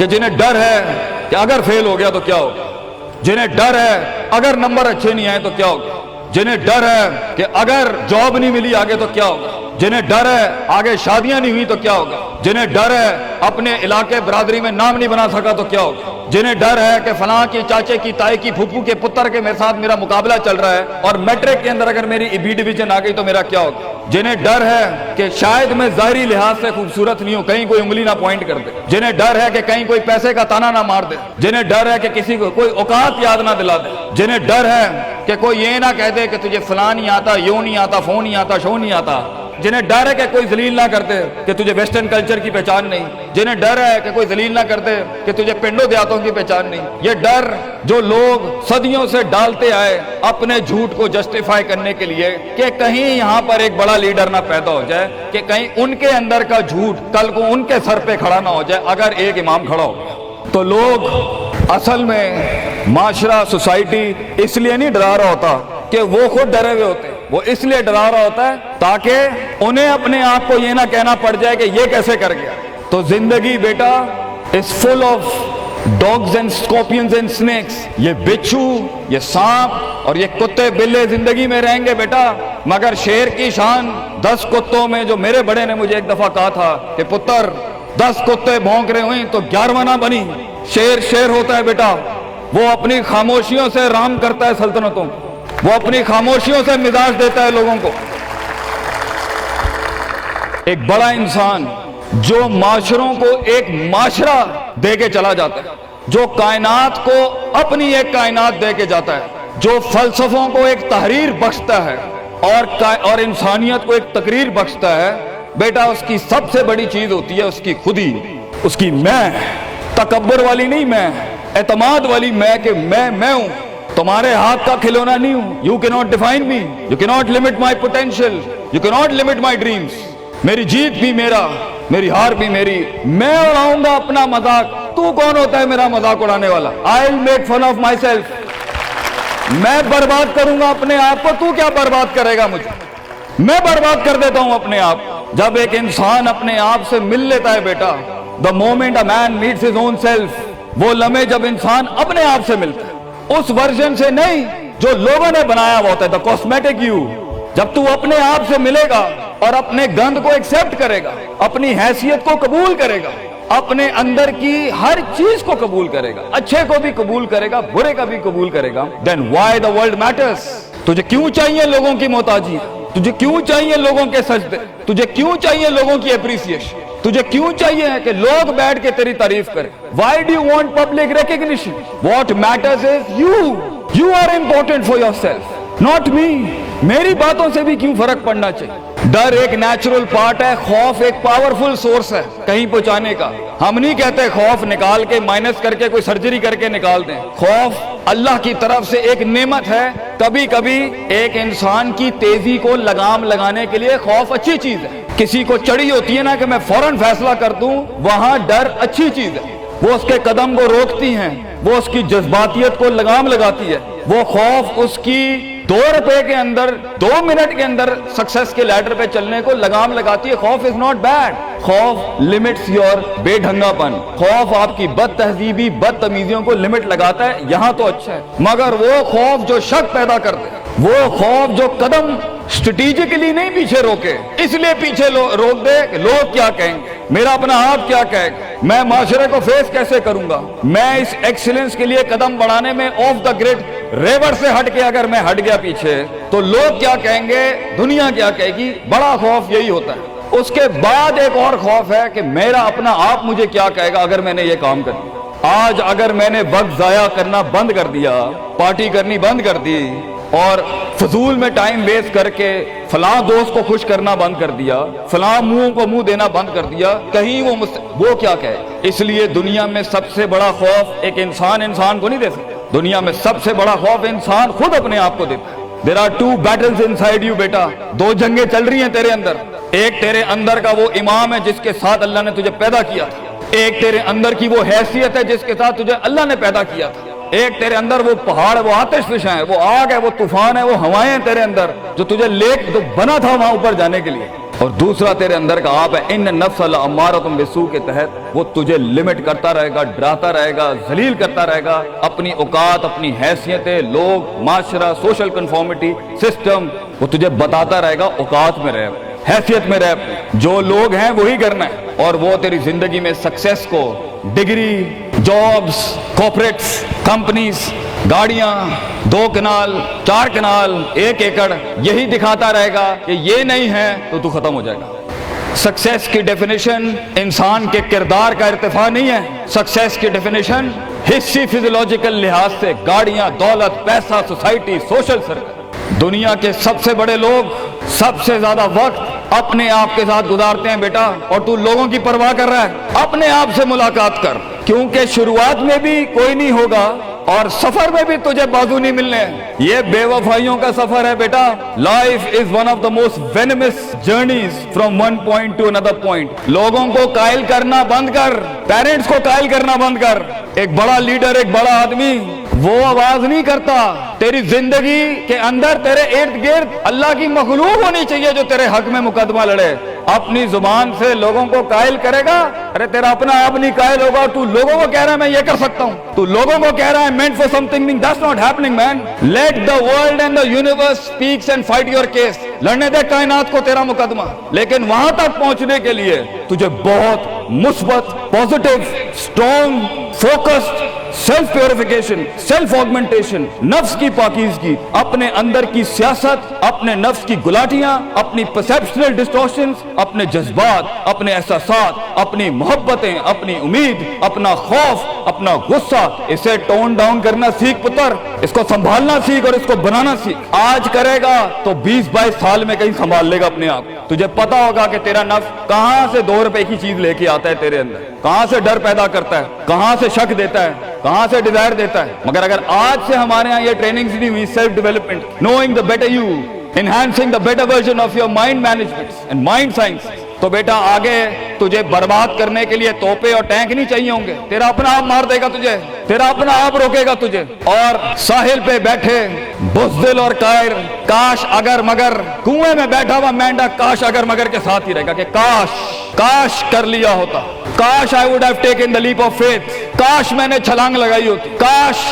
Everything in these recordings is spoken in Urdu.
کہ جنہیں ڈر ہے کہ اگر فیل ہو گیا تو کیا ہوگا، جنہیں ڈر ہے اگر نمبر اچھے نہیں آئے تو کیا ہوگا، جنہیں ڈر ہے کہ اگر جاب نہیں ملی آگے تو کیا ہوگا، جنہیں ڈر ہے آگے شادیاں نہیں ہوئی تو کیا ہوگا، جنہیں ڈر ہے اپنے علاقے برادری میں نام نہیں بنا سکا تو کیا ہوگا، جنہیں ڈر ہے کہ فلاں کی چاچے کی تائی کی پھپھو کے پتر کے میرے ساتھ میرا مقابلہ چل رہا ہے اور میٹرک کے اندر اگر میری بی ڈویژن آ گئی تو میرا کیا ہوگا، جنہیں ڈر ہے کہ شاید میں ظاہری لحاظ سے خوبصورت نہیں ہوں، کہیں کوئی انگلی نہ پوائنٹ کر دے، جنہیں ڈر ہے کہ کہیں کوئی پیسے کا تانا نہ مار دے، جنہیں ڈر ہے کہ کسی کو کوئی اوقات یاد نہ دلا دے، جنہیں ڈر ہے کہ کوئی یہ نہ کہہ دے کہ تجھے فلاں نہیں آتا، یوں نہیں آتا، فون نہیں آتا، شو نہیں آتا، جنہیں ڈر ہے کہ کوئی ذلیل نہ کرتے کہ تجھے ویسٹرن کلچر کی پہچان نہیں، جنہیں ڈر ہے کہ کوئی ذلیل نہ کرتے کہ تجھے پنڈوں دیہاتوں کی پہچان نہیں، یہ ڈر جو لوگ صدیوں سے ڈالتے آئے اپنے جھوٹ کو جسٹیفائی کرنے کے لیے کہ کہیں یہاں پر ایک بڑا لیڈر نہ پیدا ہو جائے، کہ کہیں ان کے اندر کا جھوٹ کل کو ان کے سر پہ کھڑا نہ ہو جائے اگر ایک امام کھڑا ہو گیا، تو لوگ اصل میں معاشرہ سوسائٹی اس لیے نہیں ڈرا رہا ہوتا کہ وہ خود ڈرے ہوئے ہوتے، وہ اس لیے ڈرا رہا ہوتا ہے تاکہ انہیں اپنے آپ کو یہ نہ کہنا پڑ جائے کہ یہ کیسے کر گیا۔ تو زندگی بیٹا is full of dogs and scorpions and snakes، یہ بچھو، یہ سانپ اور یہ کتے بلے زندگی میں رہیں گے بیٹا، مگر شیر کی شان 10 کتوں میں، جو میرے بڑے نے مجھے ایک دفعہ کہا تھا کہ پتر 10 کتے بھونک رہے ہوئیں تو 11واں نہ بنی، شیر ہوتا ہے بیٹا، وہ اپنی خاموشیوں سے رام کرتا ہے سلطنتوں، وہ اپنی خاموشیوں سے مزاج دیتا ہے لوگوں کو۔ ایک بڑا انسان جو معاشروں کو ایک معاشرہ دے کے چلا جاتا ہے، جو کائنات کو اپنی ایک کائنات دے کے جاتا ہے، جو فلسفوں کو ایک تحریر بخشتا ہے اور انسانیت کو ایک تقریر بخشتا ہے، بیٹا اس کی سب سے بڑی چیز ہوتی ہے اس کی خودی، اس کی میں، تکبر والی نہیں میں، اعتماد والی میں کہ میں ہوں، تمہارے ہاتھ کا کھلونا نہیں ہوں، you cannot define me, you cannot limit my potential, you cannot limit my dreams، میری جیت بھی میرا، میری ہار بھی میری، میں اڑاؤں گا اپنا مذاق، تو کون ہوتا ہے میرا مذاق اڑانے والا، I'll make fun of myself، میں برباد کروں گا اپنے آپ کو، تو کیا برباد کرے گا مجھے، میں برباد کر دیتا ہوں اپنے آپ۔ جب ایک انسان اپنے آپ سے مل لیتا ہے بیٹا، the moment a man meets his own self، وہ لمحے جب انسان اپنے آپ سے ملتا ہے، اس ورژن سے نہیں جو لوگوں نے بنایا ہوا ہوتا ہے، the cosmetic you، جب تو اپنے آپ سے ملے گا اور اپنے گند کو ایکسپٹ کرے گا، اپنی حیثیت کو قبول کرے گا، اپنے اندر کی ہر چیز کو قبول کرے گا، اچھے کو بھی قبول کرے گا، برے کا بھی قبول کرے گا، then why the world matters، تجھے کیوں چاہیے لوگوں کی محتاجی، تجھے کیوں چاہیے لوگوں کے سجدے، تجھے کیوں چاہیے لوگوں کی اپریسیشن، تجھے کیوں چاہیے کہ لوگ بیٹھ کے تیری تعریف کریں، why do you want public recognition، what matters is you are important for yourself، not me، میری باتوں سے بھی کیوں فرق پڑنا چاہیے۔ ڈر ایک نیچرل پارٹ ہے، خوف ایک پاورفل سورس ہے کہیں پہنچانے کا۔ ہم نہیں کہتے خوف نکال کے مائنس کر کے کوئی سرجری کر کے نکال دیں، خوف اللہ کی طرف سے ایک نعمت ہے۔ کبھی کبھی ایک انسان کی تیزی کو لگام لگانے کے لیے خوف اچھی چیز ہے۔ کسی کو چڑی ہوتی ہے نا کہ میں فوراً فیصلہ کر دوں، وہاں ڈر اچھی چیز ہے، وہ اس کے قدم کو روکتی ہیں، وہ اس کی جذباتیت کو لگام لگاتی ہے۔ وہ خوف اس کی 2 روپے کے اندر 2 منٹ کے اندر سکسس کے لیڈر پہ چلنے کو لگام لگاتی ہے۔ خوف از ناٹ بیڈ، خوف لمٹس یور بے ڈھنگا پن، خوف آپ کی بد تہذیبی بد تمیزیوں کو لمٹ لگاتا ہے، یہاں تو اچھا ہے۔ مگر وہ خوف جو شک پیدا کر دے، وہ خوف جو قدم اسٹریٹجکلی نہیں پیچھے روکے، اس لیے پیچھے روک دے کہ لوگ کیا کہیں گے، میرا اپنا آپ کیا کہے گا، میں معاشرے کو فیس کیسے کروں گا، میں اس ایکسیلنس کے لیے قدم بڑھانے میں آف دا گریڈ ریور سے ہٹ کے اگر میں ہٹ گیا پیچھے تو لوگ کیا کہیں گے، دنیا کیا کہے گی۔ بڑا خوف یہی ہوتا ہے۔ اس کے بعد ایک اور خوف ہے کہ میرا اپنا آپ مجھے کیا کہے گا اگر میں نے یہ کام کر دیا۔ آج اگر میں نے وقت ضائع کرنا بند کر دیا، پارٹی کرنی بند کر دی اور فضول میں ٹائم ویسٹ کر کے فلاں دوست کو خوش کرنا بند کر دیا، فلاں منہ کو منہ دینا بند کر دیا، کہیں وہ کیا کہے۔ اس لیے دنیا میں سب سے بڑا خوف ایک انسان کو نہیں دے سکتا، دنیا میں سب سے بڑا خوف انسان خود اپنے آپ کو دیتا ہے۔ There are 2 battles inside you بیٹا، 2 جنگیں چل رہی ہیں تیرے اندر۔ ایک تیرے اندر کا وہ امام ہے جس کے ساتھ اللہ نے تجھے پیدا کیا تھا، ایک تیرے اندر کی وہ حیثیت ہے جس کے ساتھ تجھے اللہ نے پیدا کیا تھا، ایک تیرے اندر وہ پہاڑ، وہ آتش فشاں ہے، وہ آگ ہے، وہ طوفان ہے، وہ ہوائیں ہیں تیرے اندر جو تجھے جو بنا تھا وہاں اوپر جانے کے لیے۔ اور دوسرا تیرے اندر کا آپ ہے ان نفس لامارۃ بالسوء کے تحت وہ تجھے لمٹ کرتا رہے گا، ڈراتا رہے گا، ذلیل کرتا رہے گا، اپنی اوقات، اپنی حیثیتیں، لوگ، معاشرہ، سوشل کنفارمیٹی، سسٹم، وہ تجھے بتاتا رہے گا اوقات میں رہ، حیثیت میں رہ، جو لوگ ہیں وہی کرنا ہے، اور وہ تیری زندگی میں سکسیس کو، ڈگری، جابز، کارپوریٹس، کمپنیز، گاڑیاں، 2 کنال، 4 کنال، 1 ایکڑ، یہی دکھاتا رہے گا کہ یہ نہیں ہے تو ختم ہو جائے گا۔ سکسیس کی ڈیفینیشن انسان کے کردار کا ارتفاع نہیں ہے، سکسیس کی ڈیفینیشن حصی فزیولوجیکل لحاظ سے گاڑیاں، دولت، پیسہ، سوسائٹی، سوشل سرکل۔ دنیا کے سب سے بڑے لوگ سب سے زیادہ وقت اپنے آپ کے ساتھ گزارتے ہیں بیٹا، اور تو لوگوں کی پرواہ کر رہا ہے؟ اپنے آپ سے ملاقات کر، کیونکہ شروعات میں بھی کوئی نہیں ہوگا اور سفر میں بھی تجھے بازو نہیں ملنے ہیں۔ یہ بے وفائیوں کا سفر ہے بیٹا۔ Life is one of the most venomous journeys from one point to another point. لوگوں کو قائل کرنا بند کر، پیرنٹس کو قائل کرنا بند کر۔ ایک بڑا لیڈر، ایک بڑا آدمی وہ آواز نہیں کرتا، تیری زندگی کے اندر تیرے ارد گرد اللہ کی مخلوق ہونی چاہیے جو تیرے حق میں مقدمہ لڑے۔ اپنی زبان سے لوگوں کو قائل کرے گا، ارے تیرا اپنا آپ نہیں قائل ہوگا۔ تو لوگوں کو کہہ رہا ہے میں یہ کر سکتا ہوں، تو لوگوں کو کہہ رہا ہے meant for something, that's not happening man. Let the world and the universe speaks and fight your case. لڑنے دے کائنات کو تیرا مقدمہ، لیکن وہاں تک پہنچنے کے لیے تجھے بہت مثبت، positive, strong, focused, self purification, self augmentation, نفس کی پاکیزگی، اپنے اندر کی سیاست، اپنے نفس کی گلاٹیاں، اپنی پرسیپشنل ڈسٹورشنز، اپنے جذبات، اپنے احساسات، اپنی محبتیں، اپنی امید، اپنا خوف، اپنا غصہ، اسے ٹون ڈاؤن کرنا سیکھ پتر، اس کو سنبھالنا سیکھ اور اس کو بنانا سیکھ۔ آج کرے گا تو 20-22 سال میں کہیں سنبھال لے گا اپنے آپ۔ تجھے پتا ہوگا کہ تیرا نفس کہاں سے 2 روپے کی چیز لے کے آتا ہے تیرے اندر، کہاں سے ڈر پیدا کرتا ہے، کہاں سے شک دیتا ہے، کہاں سے ڈیزائر دیتا ہے۔ مگر اگر آج سے ہمارے ہاں یہ ٹریننگز نہیں ہوئی، self development, knowing the better you, enhancing the better version of your mind management and mind science، تو بیٹا آگے تجھے برباد کرنے کے لیے توپے اور ٹینک نہیں چاہیے ہوں گے، تیرا اپنا آپ مار دے گا تجھے، تیرا اپنا آپ روکے گا تجھے۔ اور ساحل پہ بیٹھے بزدل اور قائر، کاش اگر مگر، کنویں میں بیٹھا ہوا مینڈا کاش اگر مگر کے ساتھ ہی رہے گا کہ کاش کر لیا ہوتا، کاش I would have taken the leap of faith، کاش میں نے چھلانگ لگائی ہوتی، کاش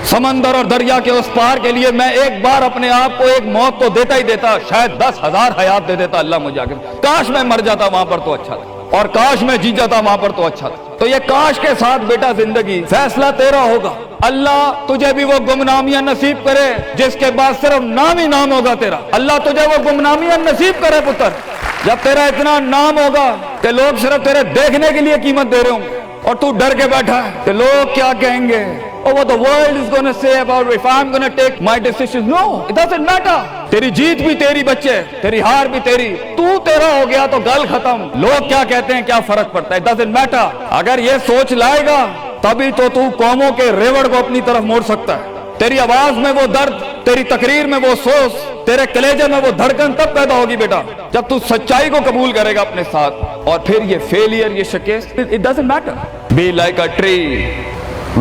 سمندر اور دریا کے اس پار کے لیے میں ایک بار اپنے آپ کو ایک موت تو دیتا ہی دیتا، شاید 10,000 حیات دے دیتا اللہ مجھے آگے، کاش میں مر جاتا وہاں پر تو اچھا تھا، اور کاش میں جی جاتا وہاں پر تو اچھا تھا۔ تو یہ کاش کے ساتھ بیٹا زندگی، فیصلہ تیرا ہوگا۔ اللہ تجھے بھی وہ گمنامیاں نصیب کرے جس کے بعد صرف نام ہی نام ہوگا تیرا۔ اللہ تجھے وہ گمنامیاں نصیب کرے پتر، جب تیرا اتنا نام ہوگا کہ لوگ صرف تیرے دیکھنے کے لیے قیمت دے رہے ہوں، اور تو ڈر کے بیٹھا ہے کہ لوگ کیا کہیں گے، or what the world is going to say about me if I'm going to take my decisions. No, it doesn't matter. تیری جیت بھی تیری بچے، تیری ہار بھی تیری، تو تیرا ہو گیا تو گل ختم، لوگ کیا کہتے ہیں کیا فرق پڑتا ہے، it doesn't matter۔ اگر یہ سوچ لائے گا تبھی تو قوموں کے ریوڑ کو اپنی طرف موڑ سکتا ہے۔ تیری آواز میں وہ درد، تیری تقریر میں وہ سوز، تیرے کلیجے میں وہ دھڑکن تب پیدا ہوگی بیٹا جب تو سچائی کو قبول کرے گا اپنے ساتھ۔ اور پھر یہ فیلئر، یہ شکست، it doesn't matter. Be like a tree.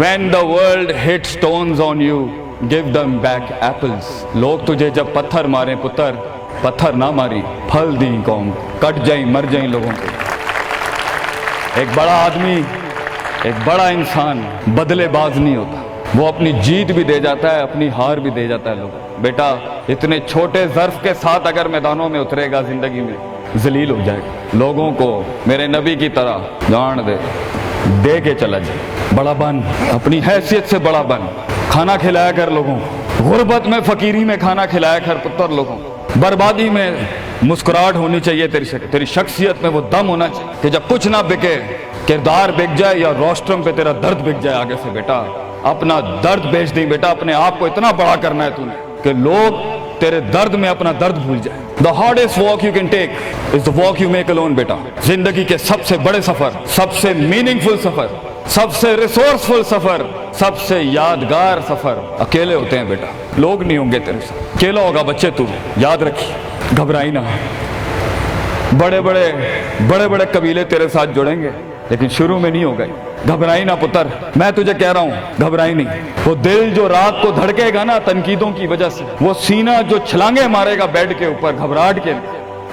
When the world hits stones on you, give them back apples. لوگ تجھے جب پتھر ماریں پتر، پتھر نہ ماری، پھل دیں قوم، کٹ جائیں مر جائیں لوگوں کو۔ ایک بڑا آدمی، ایک بڑا انسان بدلے باز نہیں ہوتا، وہ اپنی جیت بھی دے جاتا ہے، اپنی ہار بھی دے جاتا ہے لوگ۔ بیٹا اتنے چھوٹے ظرف کے ساتھ اگر میدانوں میں اترے گا زندگی میں، ذلیل ہو جائے گا، لوگوں کو میرے نبی کی طرح جان دے کے چلا جائے، بڑا بن، اپنی حیثیت سے بڑا بن، کھانا کھلایا کر لوگوں کو، غربت میں فقیری میں کھانا کھلایا کر پتر لوگوں کو، بربادی میں مسکراہٹ ہونی چاہیے، تیری شخصیت میں وہ دم ہونا چاہیے کہ جب کچھ نہ بکے، کردار بک جائے یا روسٹرم پہ تیرا درد بک جائے آگے سے۔ بیٹا اپنا درد بیچ دیں بیٹا، اپنے آپ کو اتنا بڑا کرنا ہے تُونے کہ لوگ تیرے درد میں اپنا درد بھول جائے۔ The hardest walk you can take is the walk you make alone بیٹا۔ زندگی کے سب سے بڑے سفر، سب سے میننگ فل سفر، سب سے ریسورسفل سفر، سب سے یادگار سفر اکیلے ہوتے ہیں بیٹا، لوگ نہیں ہوں گے تیرے ساتھ، اکیلا ہوگا بچے تو، یاد رکھی، گھبرائی نہ۔ بڑے بڑے قبیلے تیرے ساتھ جڑیں گے لیکن شروع میں نہیں ہو گئے، گھبرائی نہ پتر، میں تجھے کہہ رہا ہوں گھبرائی نہیں۔ وہ دل جو رات کو دھڑکے گا نا تنقیدوں کی وجہ سے، وہ سینہ جو چھلانگے مارے گا بیڈ کے اوپر گھبراہٹ کے،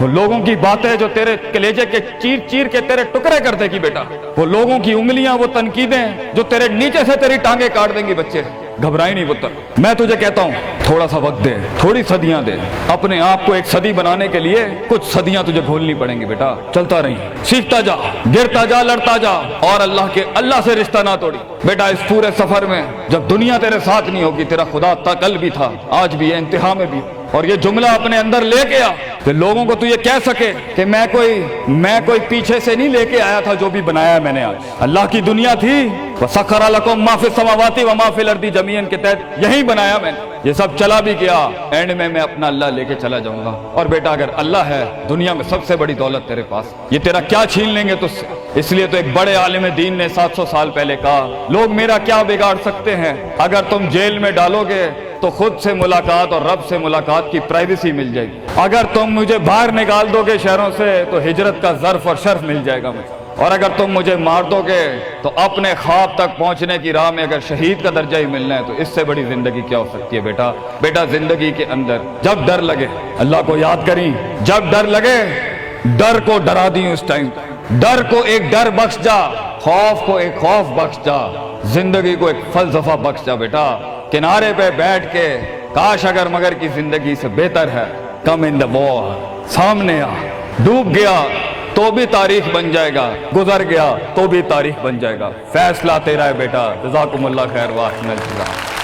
وہ لوگوں کی باتیں جو تیرے کلیجے کے چیر چیر کے تیرے ٹکڑے کر دے گی بیٹا، وہ لوگوں کی انگلیاں، وہ تنقیدیں جو تیرے نیچے سے تیری ٹانگیں کاٹ دیں گی بچے، گھبرائی نہیں پتر۔ میں تجھے کہتا ہوں تھوڑا سا وقت دے، تھوڑی صدیاں دے، اپنے آپ کو ایک صدی بنانے کے لیے کچھ صدیاں تجھے گھولنی پڑیں گی بیٹا، چلتا رہی، سیکھتا جا، گرتا جا، لڑتا جا، اور اللہ سے رشتہ نہ توڑی بیٹا۔ اس پورے سفر میں جب دنیا تیرے ساتھ نہیں ہوگی، تیرا خدا کل بھی تھا، آج بھی ہے، انتہا میں بھی، اور یہ جملہ اپنے اندر لے کے آ کہ لوگوں کو تو یہ کہہ سکے کہ میں کوئی پیچھے سے نہیں لے کے آیا تھا، جو بھی بنایا میں نے آج اللہ کی دنیا تھی، وَسَخَّرَ لَكُم مَّا فِي السَّمَاوَاتِ وَمَا فِي الْأَرْضِ جَمِيعًا کے تحت یہی بنایا میں نے، یہ سب چلا بھی گیا، اینڈ میں اپنا اللہ لے کے چلا جاؤں گا۔ اور بیٹا اگر اللہ ہے دنیا میں سب سے بڑی دولت تیرے پاس، یہ تیرا کیا چھین لیں گے تجھ سے؟ اس لیے تو ایک بڑے عالم دین نے 700 سال پہلے کہا، لوگ میرا کیا بگاڑ سکتے ہیں؟ اگر تم جیل میں ڈالو گے تو خود سے ملاقات اور رب سے ملاقات کی پرائیویسی مل جائے گی، اگر تم مجھے باہر نکال دو گے شہروں سے تو ہجرت کا ظرف اور شرف مل جائے گا مجھے، اور اگر تم مجھے مار دو گے تو اپنے خواب تک پہنچنے کی راہ میں اگر شہید کا درجہ ہی ملنا ہے تو اس سے بڑی زندگی کیا ہو سکتی ہے بیٹا زندگی کے اندر جب ڈر لگے اللہ کو یاد کریں، جب ڈر لگے ڈر کو ڈرا دیں، اس ٹائم ڈر کو ایک ڈر بخش جا، خوف کو ایک خوف بخش جا، زندگی کو ایک فلسفہ بخش جا بیٹا۔ کنارے پہ بیٹھ کے کاش اگر مگر کی زندگی سے بہتر ہے، کم ان دا وار، سامنے آ، ڈوب گیا تو بھی تاریخ بن جائے گا، گزر گیا تو بھی تاریخ بن جائے گا، فیصلہ تیرا ہے بیٹا۔ جزاکم اللہ خیر واحسن الجزا۔